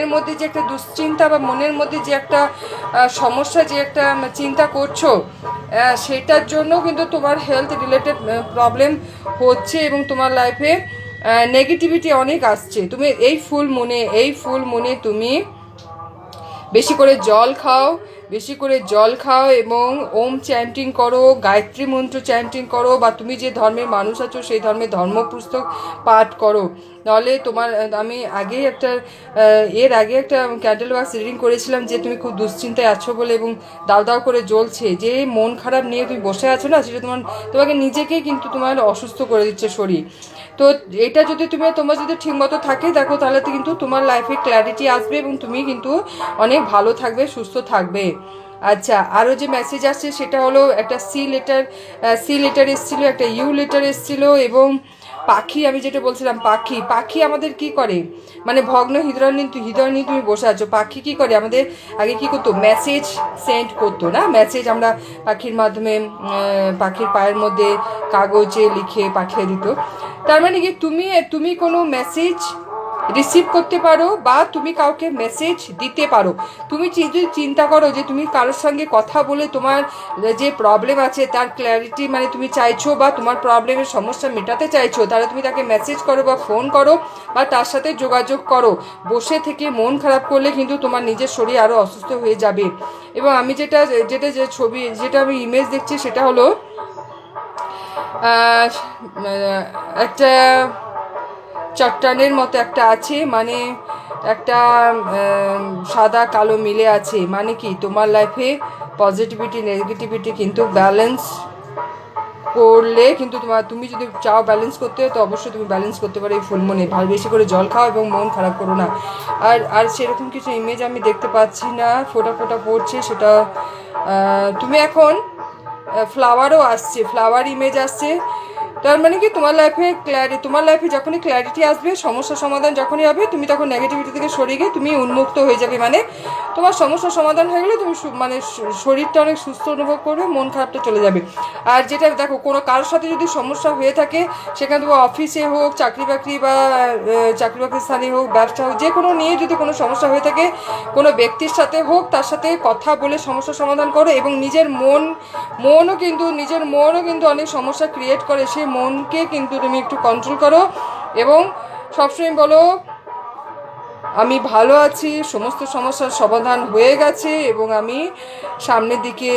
মনের মধ্যে যে একটা দুশ্চিন্তা বা মনের মধ্যে যে একটা সমস্যা, যে একটা চিন্তা করছো, সেটার জন্য কিন্তু তোমার হেলথ রিলেটেড প্রবলেম হচ্ছে এবং তোমার লাইফে নেগেটিভিটি অনেক আসছে। তুমি এই ফুল মুনে তুমি বেশি করে জল খাও, বেশি করে জল খাও এবং ওম চ্যান্টিং করো, গায়ত্রী মন্ত্র চ্যান্টিং করো, বা তুমি যে ধর্মের মানুষ আছো সেই ধর্মের ধর্মপুস্তক পাঠ করো। নাহলে তোমার, আমি এর আগে একটা ক্যান্ডেল ওয়াক্স রিডিং করেছিলাম যে তুমি খুব দুশ্চিন্তায় আছো বলে এবং দাও দাও করে জ্বলছে, যে মন খারাপ নিয়ে তুমি বসে আছো না, সেটা তোমাকে নিজেকেই কিন্তু তোমার অসুস্থ করে দিচ্ছে শরীর। তো এটা যদি তোমার যদি ঠিকমতো থাকে দেখো, তাহলে তো কিন্তু তোমার লাইফে ক্ল্যারিটি আসবে এবং তুমি কিন্তু অনেক ভালো থাকবে, সুস্থ থাকবে। আচ্ছা, আরও যে মেসেজ আসছে সেটা হলো একটা সি লেটার এসেছিলো, একটা ইউ লেটার এসেছিলো, এবং পাখি, আমি যেটা বলছিলাম পাখি আমাদের কি করে, মানে ভগ্ন হৃদয় নিয়ে তুমি বসে আছো, পাখি কি করে আমাদের আগে কি করতো, মেসেজ সেন্ড করতো না, মেসেজ আমরা পাখির মাধ্যমে পাখির পায়ের মধ্যে কাগজে লিখে পাঠিয়ে দিত। তার মানে কি তুমি কোনো মেসেজ রিসিভ করতে পারো বা তুমি কাউকে মেসেজ দিতে পারো। তুমি যদি চিন্তা করো যে তুমি কারোর সঙ্গে কথা বলে তোমার যে প্রবলেম আছে তার ক্ল্যারিটি মানে তুমি চাইছো, বা তোমার প্রবলেমের সমস্যা মেটাতে চাইছো, তাহলে তুমি তাকে মেসেজ করো বা ফোন করো বা তার সাথে যোগাযোগ করো। বসে থেকে মন খারাপ করলে কিন্তু তোমার নিজের শরীর আরও অসুস্থ হয়ে যাবে। এবং আমি যেটা আমি ইমেজ দেখছি সেটা হলো একটা চট্টানের মতো একটা আছে, মানে একটা সাদা কালো মিলে আছে, মানে কি তোমার লাইফে পজিটিভিটি নেগেটিভিটি কিন্তু ব্যালেন্স করলে কিন্তু তুমি যদি চাও ব্যালেন্স করতে, তো অবশ্যই তুমি ব্যালেন্স করতে পারো এই ফুলমনে। ভালো বেশি করে জল খাও এবং মন খারাপ করো না। আর সেরকম কিছু ইমেজ আমি দেখতে পাচ্ছি না, ফোটা পড়ছে সেটা। তুমি এখন ফ্লাওয়ারও আসছে, ফ্লাওয়ার ইমেজ আসছে। তার মানে কি তোমার লাইফে যখনই ক্ল্যারিটি আসবে, সমস্যার সমাধান যখনই হবে, তুমি তখন নেগেটিভিটি থেকে সরে গিয়ে তুমি উন্মুক্ত হয়ে যাবে। মানে তোমার সমস্যার সমাধান হয়ে গেলে তুমি মানে শরীরটা অনেক সুস্থ অনুভব করবে, মন খারাপটা চলে যাবে। আর যেটা দেখো, কারোর সাথে যদি সমস্যা হয়ে থাকে, সেখানে তোমার অফিসে হোক, চাকরি বাকরির স্থানে হোক, ব্যবসা হোক, যে কোনো নিয়ে যদি কোনো সমস্যা হয়ে থাকে, কোনো ব্যক্তির সাথে হোক, তার সাথে কথা বলে সমস্যার সমাধান করো। এবং নিজের মনও কিন্তু অনেক সমস্যা ক্রিয়েট করে, সেই মনকে কিন্তু তুমি একটু কন্ট্রোল করো এবং সবসময় বলো আমি ভালো আছি, সমস্ত সমস্যার সমাধান হয়ে গেছে এবং আমি সামনের দিকে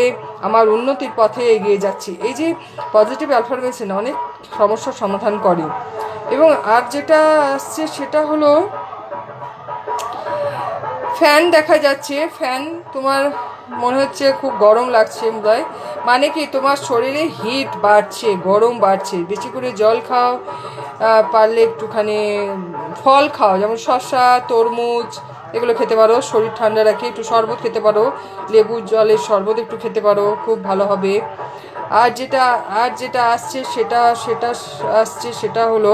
আমার উন্নতির পথে এগিয়ে যাচ্ছি। এই যে পজিটিভ অ্যাফার্মেশন অনেক সমস্যার সমাধান করে। এবং আর যেটা আসছে সেটা হলো ফ্যান দেখা যাচ্ছে, ফ্যান তোমার মনে হচ্ছে খুব গরম লাগছে বোধহয়, মানে কি তোমার শরীরে হিট বাড়ছে, গরম বাড়ছে। বেশি করে জল খাও, পারলে একটুখানি ফল খাও, যেমন শসা, তরমুজ এগুলো খেতে পারো, শরীর ঠান্ডা রাখে। একটু শরবত খেতে পারো, লেবু জলের শরবত একটু খেতে পারো, খুব ভালো হবে। আর যেটা আসছে সেটা হলো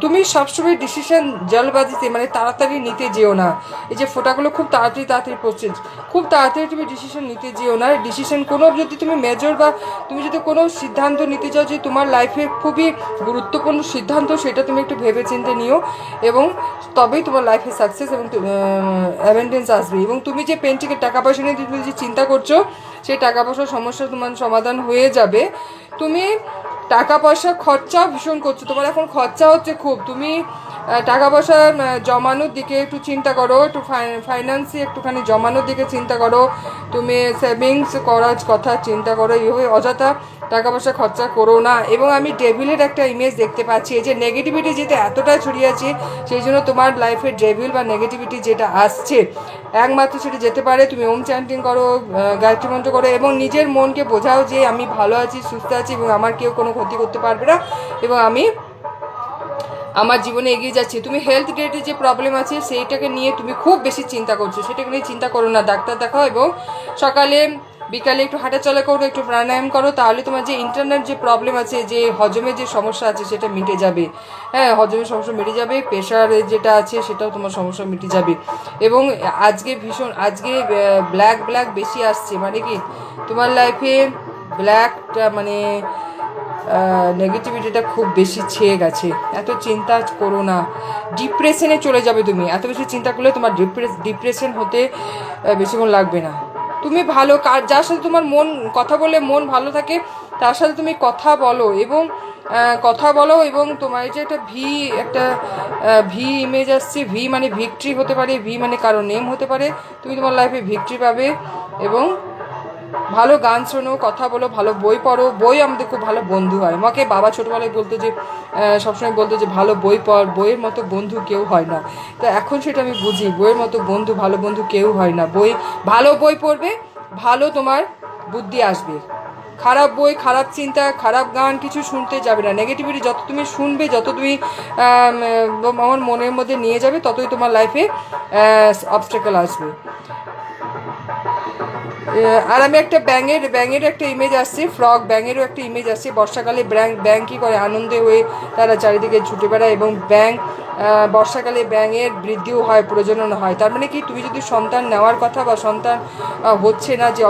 তুমি সবসময় ডিসিশন জলবাজিতে মানে তাড়াতাড়ি নিতে যেও না। এই যে ফোটাগুলো খুব তাড়াতাড়ি পড়ছে, খুব তাড়াতাড়ি তুমি ডিসিশন নিতে যেও না। ডিসিশন যদি তুমি মেজর বা তুমি যদি কোনো সিদ্ধান্ত নিতে চাও যে তোমার লাইফের খুবই গুরুত্বপূর্ণ সিদ্ধান্ত, সেটা তুমি একটু ভেবে চিন্তে নিও এবং তবেই তোমার লাইফে সাকসেস এবং অ্যাভেন্ডেন্স আসবে। এবং তুমি যে পেন্টিংয়ের টাকা পয়সা নিয়ে তুমি যে চিন্তা করছো, সেই টাকা পয়সার সমস্যা তোমার সমাধান হয়ে যাবে। তুমি টাকা পয়সা খরচাও ভীষণ করছো, তোমার এখন খরচা হচ্ছে খুব। তুমি টাকা পয়সা জমানোর দিকে একটু চিন্তা করো, একটু ফাইন্যান্সে একটুখানি জমানোর দিকে চিন্তা করো, তুমি সেভিংস করার কথা চিন্তা করো। এইভাবে অযথা টাকা পয়সা খরচা করো না। এবং আমি ডেভিলের একটা ইমেজ দেখতে পাচ্ছি, এই যে নেগেটিভিটি যেটা এতটা ছড়িয়েছে, সেই জন্য তোমার লাইফে ডেভিল বা নেগেটিভিটি যেটা আসছে একমাত্র সেটা যেতে পারে তুমি ওম চ্যান্টিং করো, গায়ত্রী মন্ত্র করো এবং নিজের মনকে বোঝাও যে আমি ভালো আছি, সুস্থ আছি এবং আমার কেউ কোনো ক্ষতি করতে পারবে না এবং আমি আমার জীবনে এগিয়ে যাচ্ছি। তুমি হেলথ রিলেটেড যে প্রবলেম আছে সেইটাকে নিয়ে তুমি খুব বেশি চিন্তা করছো, সেটাকে নিয়ে চিন্তা করো না, ডাক্তার দেখাও এবং সকালে বিকালে একটু হাঁটাচলা করো, একটু প্রাণায়াম করো, তাহলে তোমার যে ইন্টারনাল যে প্রবলেম আছে, যে হজমের যে সমস্যা আছে সেটা মিটে যাবে। হ্যাঁ, হজমের সমস্যা মিটে যাবে, প্রেশার যেটা আছে সেটাও তোমার সমস্যা মিটে যাবে। এবং আজকে ব্ল্যাক বেশি আসছে, মানে কি তোমার লাইফে ব্ল্যাকটা মানে নেগেটিভিটিটা খুব বেশি ছেয়ে গেছে। এত চিন্তা করো না, ডিপ্রেশনে চলে যাবে তুমি। এত বেশি চিন্তা করলে তোমার ডিপ্রেশন হতে বেশিক্ষণ লাগবে না। তুমি ভালো যার সাথে তোমার কথা বলে মন ভালো থাকে তার সাথে তুমি কথা বলো, এবং তোমার যে একটা ভি ইমেজ আসছে, ভি মানে ভিক্টরি হতে পারে, ভি মানে কারো নেম হতে পারে। তুমি তোমার লাইফে ভিক্টরি পাবে। এবং ভালো গান শোনো, কথা বলো, ভালো বই পড়ো। বই আমাদের খুব ভালো বন্ধু হয়। আমাকে বাবা ছোটোবেলায় বলতো যে, সবসময় বলতো যে ভালো বই পড়, বইয়ের মতো বন্ধু কেউ হয় না। তো এখন সেটা আমি বুঝি, বইয়ের মতো ভালো বন্ধু কেউ হয় না। ভালো বই পড়বে, ভালো তোমার বুদ্ধি আসবে। খারাপ বই, খারাপ চিন্তা, খারাপ গান কিছু শুনতে যাবে না। নেগেটিভিটি যত তুমি শুনবে, যত তুমি আমার মনের মধ্যে নিয়ে যাবে, ততই তোমার লাইফে অবস্ট্যাকল আসবে। আর আমি একটা ব্যাঙের একটা ইমেজ আসছে, ফ্রগ ব্যাঙেরও একটা ইমেজ আসছে। বর্ষাকালে ব্যাঙ কী করে, আনন্দে হয়ে তারা চারিদিকে ছুটে বেড়ায়। এবং বর্ষাকালে ব্যাঙের বৃদ্ধিও হয়, প্রজনন হয়। তার মানে কি, তুমি যদি সন্তান নেওয়ার কথা বা সন্তান হচ্ছে না, যে